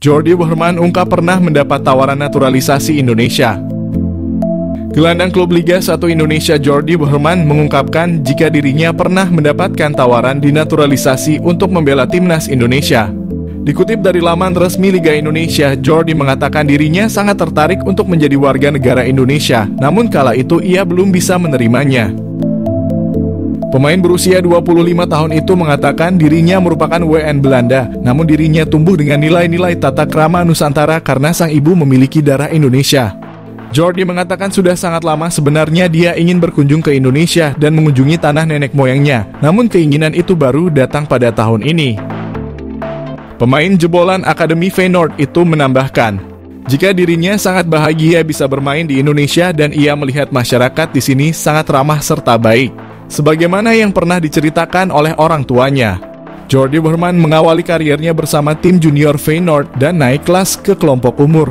Jordi Wehrman ungkap pernah mendapat tawaran naturalisasi Indonesia. Gelandang klub Liga 1 Indonesia Jordi Wehrman mengungkapkan jika dirinya pernah mendapatkan tawaran dinaturalisasi untuk membela timnas Indonesia. Dikutip dari laman resmi Liga Indonesia, Jordi mengatakan dirinya sangat tertarik untuk menjadi warga negara Indonesia, namun kala itu ia belum bisa menerimanya. Pemain berusia 25 tahun itu mengatakan dirinya merupakan WN Belanda, namun dirinya tumbuh dengan nilai-nilai tata krama Nusantara karena sang ibu memiliki darah Indonesia. Jordi mengatakan sudah sangat lama sebenarnya dia ingin berkunjung ke Indonesia dan mengunjungi tanah nenek moyangnya, namun keinginan itu baru datang pada tahun ini. Pemain jebolan Akademi Feyenoord itu menambahkan, jika dirinya sangat bahagia bisa bermain di Indonesia dan ia melihat masyarakat di sini sangat ramah serta baik, sebagaimana yang pernah diceritakan oleh orang tuanya. Jordi Wehrman mengawali karirnya bersama tim junior Feyenoord dan naik kelas ke kelompok umur.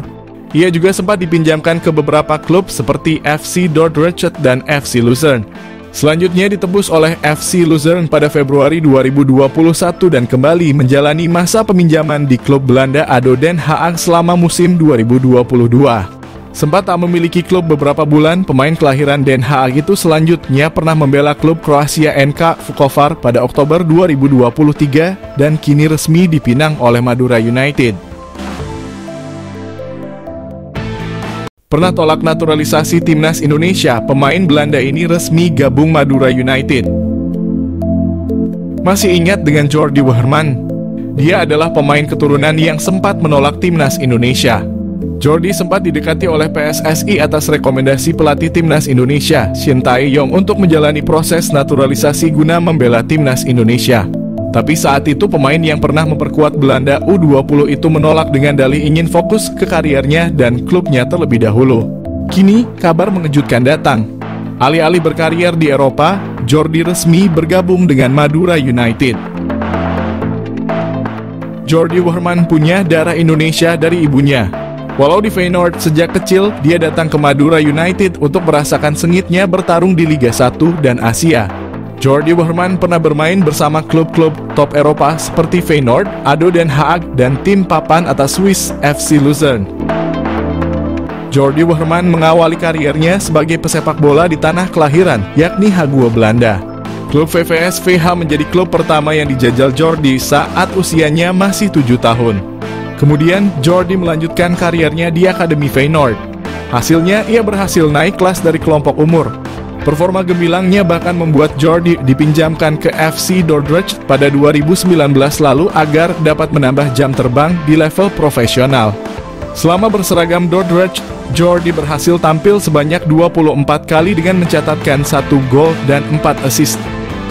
Ia juga sempat dipinjamkan ke beberapa klub seperti FC Dordrecht dan FC Luzern. Selanjutnya ditebus oleh FC Luzern pada Februari 2021 dan kembali menjalani masa peminjaman di klub Belanda ADO Den Haag selama musim 2022. Sempat tak memiliki klub beberapa bulan, pemain kelahiran Den Haag itu selanjutnya pernah membela klub Kroasia NK Vukovar pada Oktober 2023 dan kini resmi dipinang oleh Madura United. Pernah tolak naturalisasi timnas Indonesia, pemain Belanda ini resmi gabung Madura United. Masih ingat dengan Jordi Wehrman? Dia adalah pemain keturunan yang sempat menolak timnas Indonesia. Jordi sempat didekati oleh PSSI atas rekomendasi pelatih timnas Indonesia, Shin Tae-yong, untuk menjalani proses naturalisasi guna membela timnas Indonesia. Tapi saat itu pemain yang pernah memperkuat Belanda U20 itu menolak dengan dalih ingin fokus ke kariernya dan klubnya terlebih dahulu. Kini, kabar mengejutkan datang. Alih-alih berkarier di Eropa, Jordi resmi bergabung dengan Madura United. Jordi Wehrman punya darah Indonesia dari ibunya. Walau di Feyenoord sejak kecil, dia datang ke Madura United untuk merasakan sengitnya bertarung di Liga 1 dan Asia. Jordi Wehrman pernah bermain bersama klub-klub top Eropa seperti Feyenoord, ADO Den Haag, dan tim papan atas Swiss FC Luzern. Jordi Wehrman mengawali kariernya sebagai pesepak bola di tanah kelahiran, yakni Hague, Belanda. Klub VVS VH menjadi klub pertama yang dijajal Jordi saat usianya masih 7 tahun. Kemudian, Jordi melanjutkan kariernya di Akademi Feyenoord. Hasilnya, ia berhasil naik kelas dari kelompok umur. Performa gemilangnya bahkan membuat Jordi dipinjamkan ke FC Dordrecht pada 2019 lalu agar dapat menambah jam terbang di level profesional. Selama berseragam Dordrecht, Jordi berhasil tampil sebanyak 24 kali dengan mencatatkan 1 gol dan 4 assist.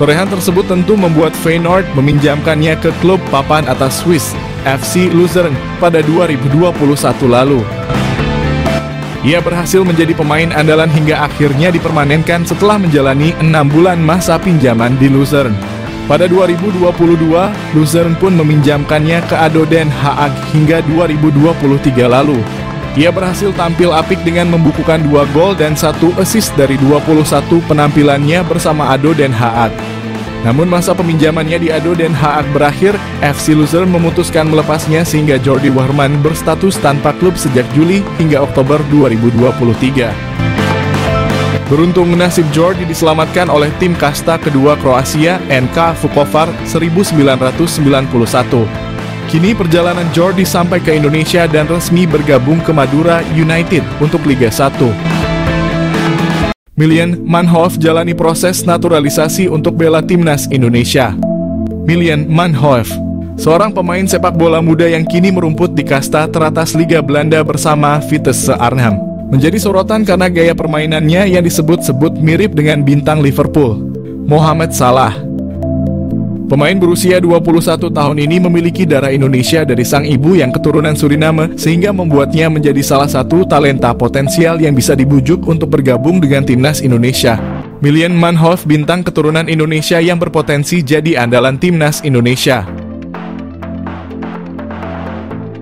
Torehan tersebut tentu membuat Feyenoord meminjamkannya ke klub papan atas Swiss, FC Luzern, pada 2021 lalu. Ia berhasil menjadi pemain andalan hingga akhirnya dipermanenkan setelah menjalani 6 bulan masa pinjaman di Luzern. Pada 2022, Luzern pun meminjamkannya ke ADO Den Haag hingga 2023 lalu. Ia berhasil tampil apik dengan membukukan 2 gol dan 1 assist dari 21 penampilannya bersama ADO Den Haag. Namun masa peminjamannya di ADO Den Haag berakhir, FC Luzern memutuskan melepasnya sehingga Jordi Wehrman berstatus tanpa klub sejak Juli hingga Oktober 2023. Beruntung nasib Jordi diselamatkan oleh tim kasta kedua Kroasia, NK Vukovar 1991. Kini perjalanan Jordi sampai ke Indonesia dan resmi bergabung ke Madura United untuk Liga 1. Miljan Manhoef jalani proses naturalisasi untuk bela timnas Indonesia. Miljan Manhoef, seorang pemain sepak bola muda yang kini merumput di kasta teratas Liga Belanda bersama Vitesse Arnhem, menjadi sorotan karena gaya permainannya yang disebut-sebut mirip dengan bintang Liverpool, Mohamed Salah. Pemain berusia 21 tahun ini memiliki darah Indonesia dari sang ibu yang keturunan Suriname, sehingga membuatnya menjadi salah satu talenta potensial yang bisa dibujuk untuk bergabung dengan timnas Indonesia. Miljan Manhoef, bintang keturunan Indonesia yang berpotensi jadi andalan timnas Indonesia.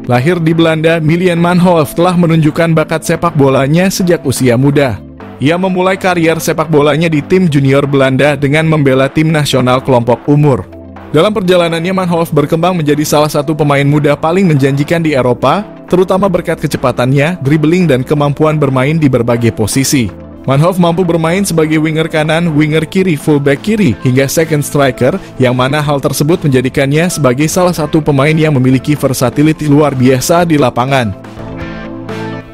Lahir di Belanda, Miljan Manhoef telah menunjukkan bakat sepak bolanya sejak usia muda. Ia memulai karier sepak bolanya di tim junior Belanda dengan membela tim nasional kelompok umur. Dalam perjalanannya, Manhoef berkembang menjadi salah satu pemain muda paling menjanjikan di Eropa, terutama berkat kecepatannya, dribbling, dan kemampuan bermain di berbagai posisi. Manhoef mampu bermain sebagai winger kanan, winger kiri, fullback kiri, hingga second striker, yang mana hal tersebut menjadikannya sebagai salah satu pemain yang memiliki versatility luar biasa di lapangan.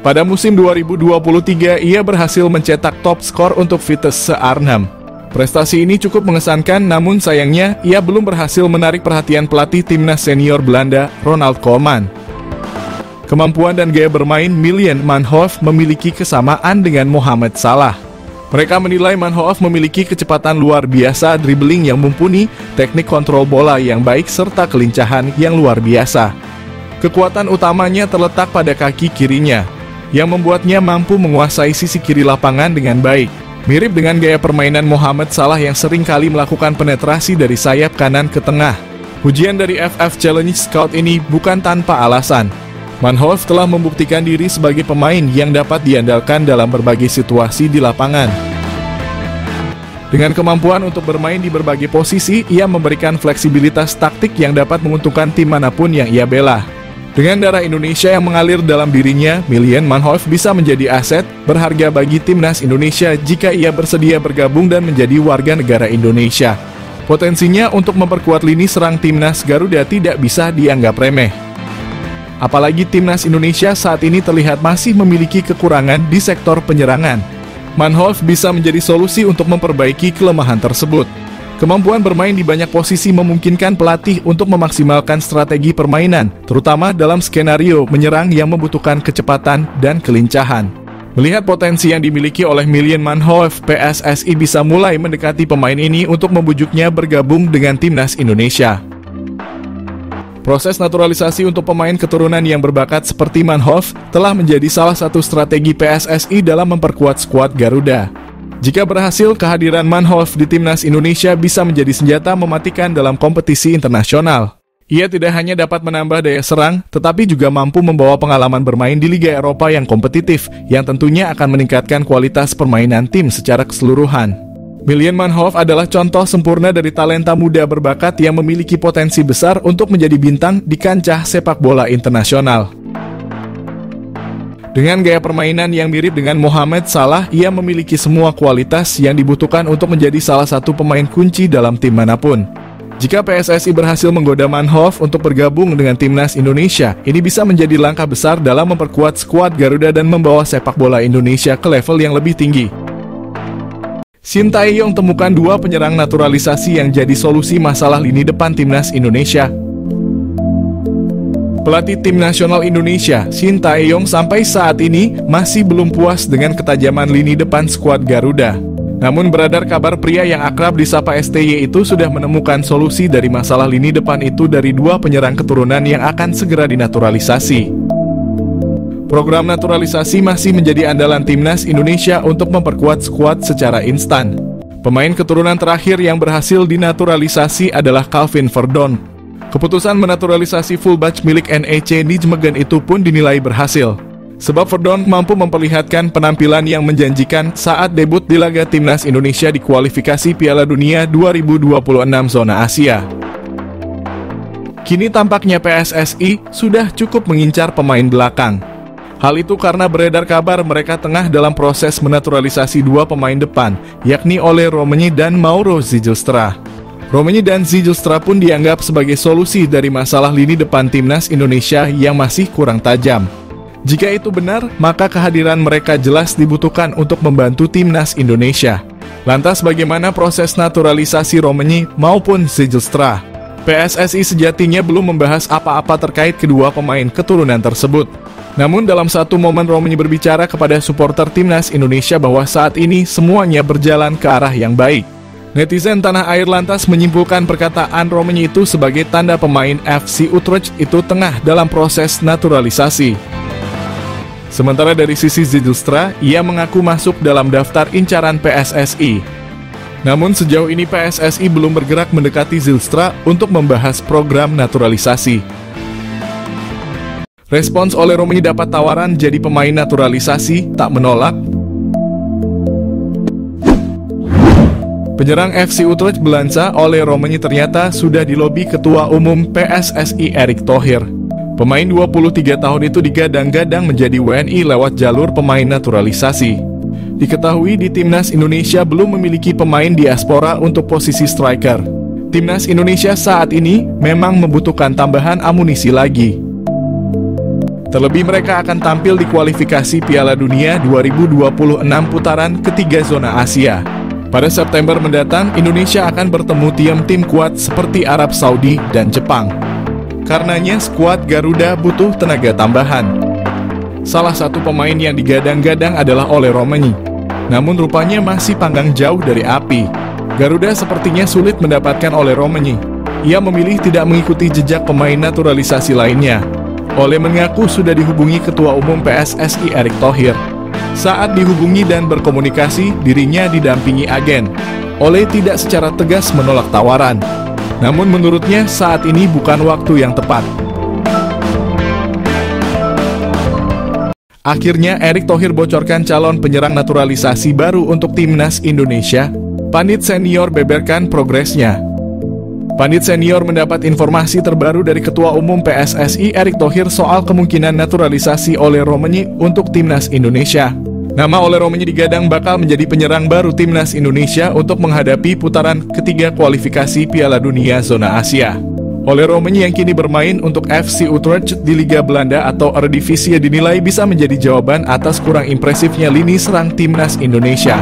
Pada musim 2023, ia berhasil mencetak top skor untuk Vitesse Arnhem. Prestasi ini cukup mengesankan, namun sayangnya ia belum berhasil menarik perhatian pelatih timnas senior Belanda, Ronald Koeman. Kemampuan dan gaya bermain Miljan Manhoef memiliki kesamaan dengan Mohamed Salah. Mereka menilai Manhoef memiliki kecepatan luar biasa, dribbling yang mumpuni, teknik kontrol bola yang baik, serta kelincahan yang luar biasa. Kekuatan utamanya terletak pada kaki kirinya, yang membuatnya mampu menguasai sisi kiri lapangan dengan baik. Mirip dengan gaya permainan Mohamed Salah yang sering kali melakukan penetrasi dari sayap kanan ke tengah. Ujian dari FF Challenge Scout ini bukan tanpa alasan. Manhoef telah membuktikan diri sebagai pemain yang dapat diandalkan dalam berbagai situasi di lapangan. Dengan kemampuan untuk bermain di berbagai posisi, ia memberikan fleksibilitas taktik yang dapat menguntungkan tim manapun yang ia bela. Dengan darah Indonesia yang mengalir dalam dirinya, Miljan Manhoef bisa menjadi aset berharga bagi timnas Indonesia jika ia bersedia bergabung dan menjadi warga negara Indonesia. Potensinya untuk memperkuat lini serang timnas Garuda tidak bisa dianggap remeh. Apalagi timnas Indonesia saat ini terlihat masih memiliki kekurangan di sektor penyerangan. Manhoef bisa menjadi solusi untuk memperbaiki kelemahan tersebut. Kemampuan bermain di banyak posisi memungkinkan pelatih untuk memaksimalkan strategi permainan, terutama dalam skenario menyerang yang membutuhkan kecepatan dan kelincahan. Melihat potensi yang dimiliki oleh Miljan Manhoef, PSSI bisa mulai mendekati pemain ini untuk membujuknya bergabung dengan timnas Indonesia. Proses naturalisasi untuk pemain keturunan yang berbakat seperti Manhoef telah menjadi salah satu strategi PSSI dalam memperkuat skuad Garuda. Jika berhasil, kehadiran Manhoef di timnas Indonesia bisa menjadi senjata mematikan dalam kompetisi internasional. Ia tidak hanya dapat menambah daya serang, tetapi juga mampu membawa pengalaman bermain di Liga Eropa yang kompetitif, yang tentunya akan meningkatkan kualitas permainan tim secara keseluruhan. Miljan Manhoef adalah contoh sempurna dari talenta muda berbakat yang memiliki potensi besar untuk menjadi bintang di kancah sepak bola internasional. Dengan gaya permainan yang mirip dengan Mohamed Salah, ia memiliki semua kualitas yang dibutuhkan untuk menjadi salah satu pemain kunci dalam tim manapun. Jika PSSI berhasil menggoda Manhoef untuk bergabung dengan timnas Indonesia, ini bisa menjadi langkah besar dalam memperkuat skuad Garuda dan membawa sepak bola Indonesia ke level yang lebih tinggi. Shin Tae-yong temukan dua penyerang naturalisasi yang jadi solusi masalah lini depan timnas Indonesia. Pelatih tim nasional Indonesia, Shin Tae-yong, sampai saat ini masih belum puas dengan ketajaman lini depan skuad Garuda. Namun beredar kabar pria yang akrab disapa STY itu sudah menemukan solusi dari masalah lini depan itu dari dua penyerang keturunan yang akan segera dinaturalisasi. Program naturalisasi masih menjadi andalan timnas Indonesia untuk memperkuat skuad secara instan. Pemain keturunan terakhir yang berhasil dinaturalisasi adalah Calvin Verdon. Keputusan menaturalisasi fullback milik NEC Nijmegen itu pun dinilai berhasil, sebab Verdon mampu memperlihatkan penampilan yang menjanjikan saat debut di laga timnas Indonesia di kualifikasi Piala Dunia 2026 zona Asia. Kini tampaknya PSSI sudah cukup mengincar pemain belakang. Hal itu karena beredar kabar mereka tengah dalam proses menaturalisasi dua pemain depan, yakni Ole Romenyi dan Mauro Zijlstra. Romenyi dan Zijlstra pun dianggap sebagai solusi dari masalah lini depan timnas Indonesia yang masih kurang tajam. Jika itu benar, maka kehadiran mereka jelas dibutuhkan untuk membantu timnas Indonesia. Lantas bagaimana proses naturalisasi Romenyi maupun Zijlstra? PSSI sejatinya belum membahas apa-apa terkait kedua pemain keturunan tersebut. Namun dalam satu momen Romenyi berbicara kepada supporter timnas Indonesia bahwa saat ini semuanya berjalan ke arah yang baik. Netizen tanah air lantas menyimpulkan perkataan Romenyi itu sebagai tanda pemain FC Utrecht itu tengah dalam proses naturalisasi. Sementara dari sisi Zijlstra, ia mengaku masuk dalam daftar incaran PSSI. Namun sejauh ini PSSI belum bergerak mendekati Zijlstra untuk membahas program naturalisasi. Respons oleh Romenyi dapat tawaran jadi pemain naturalisasi, tak menolak. Penyerang FC Utrecht Belanza Ole Roemeny ternyata sudah dilobi Ketua Umum PSSI Erick Thohir. Pemain 23 tahun itu digadang-gadang menjadi WNI lewat jalur pemain naturalisasi. Diketahui di Timnas Indonesia belum memiliki pemain diaspora untuk posisi striker. Timnas Indonesia saat ini memang membutuhkan tambahan amunisi lagi. Terlebih mereka akan tampil di kualifikasi Piala Dunia 2026 putaran ketiga zona Asia. Pada September mendatang, Indonesia akan bertemu tim kuat seperti Arab Saudi dan Jepang. Karenanya skuad Garuda butuh tenaga tambahan. Salah satu pemain yang digadang-gadang adalah Ole Roemeny. Namun rupanya masih panggang jauh dari api. Garuda sepertinya sulit mendapatkan Ole Roemeny. Ia memilih tidak mengikuti jejak pemain naturalisasi lainnya. Ole mengaku sudah dihubungi Ketua Umum PSSI Erick Thohir. Saat dihubungi dan berkomunikasi, dirinya didampingi agen. Ole tidak secara tegas menolak tawaran. Namun menurutnya saat ini bukan waktu yang tepat. Akhirnya Erick Thohir bocorkan calon penyerang naturalisasi baru untuk Timnas Indonesia. Pandit senior beberkan progresnya. Pandit senior mendapat informasi terbaru dari Ketua Umum PSSI Erick Thohir soal kemungkinan naturalisasi Ole Roemeny untuk Timnas Indonesia. Nama Ole Roemeny digadang bakal menjadi penyerang baru Timnas Indonesia untuk menghadapi putaran ketiga kualifikasi Piala Dunia Zona Asia. Ole Roemeny yang kini bermain untuk FC Utrecht di Liga Belanda atau Eredivisie dinilai bisa menjadi jawaban atas kurang impresifnya lini serang Timnas Indonesia.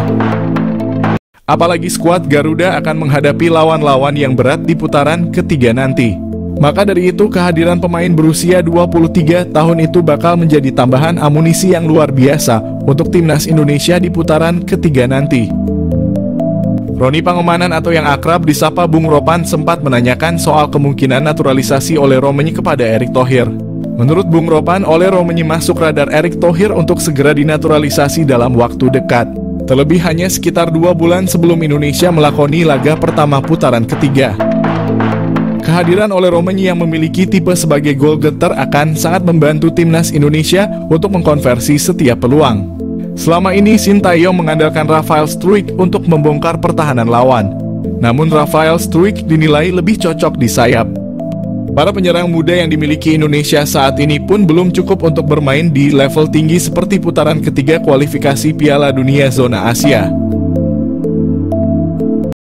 Apalagi skuad Garuda akan menghadapi lawan-lawan yang berat di putaran ketiga nanti. Maka dari itu kehadiran pemain berusia 23 tahun itu bakal menjadi tambahan amunisi yang luar biasa untuk Timnas Indonesia di putaran ketiga nanti. Roni Pangemanan atau yang akrab disapa Bung Ropan sempat menanyakan soal kemungkinan naturalisasi Ole Roemeny kepada Erick Thohir. Menurut Bung Ropan, Ole Roemeny masuk radar Erick Thohir untuk segera dinaturalisasi dalam waktu dekat. Terlebih hanya sekitar 2 bulan sebelum Indonesia melakoni laga pertama putaran ketiga. Kehadiran Ole Roemeny yang memiliki tipe sebagai goal getter akan sangat membantu Timnas Indonesia untuk mengkonversi setiap peluang. Selama ini Sintayong mengandalkan Rafael Struijk untuk membongkar pertahanan lawan. Namun Rafael Struijk dinilai lebih cocok di sayap. Para penyerang muda yang dimiliki Indonesia saat ini pun belum cukup untuk bermain di level tinggi seperti putaran ketiga kualifikasi Piala Dunia Zona Asia.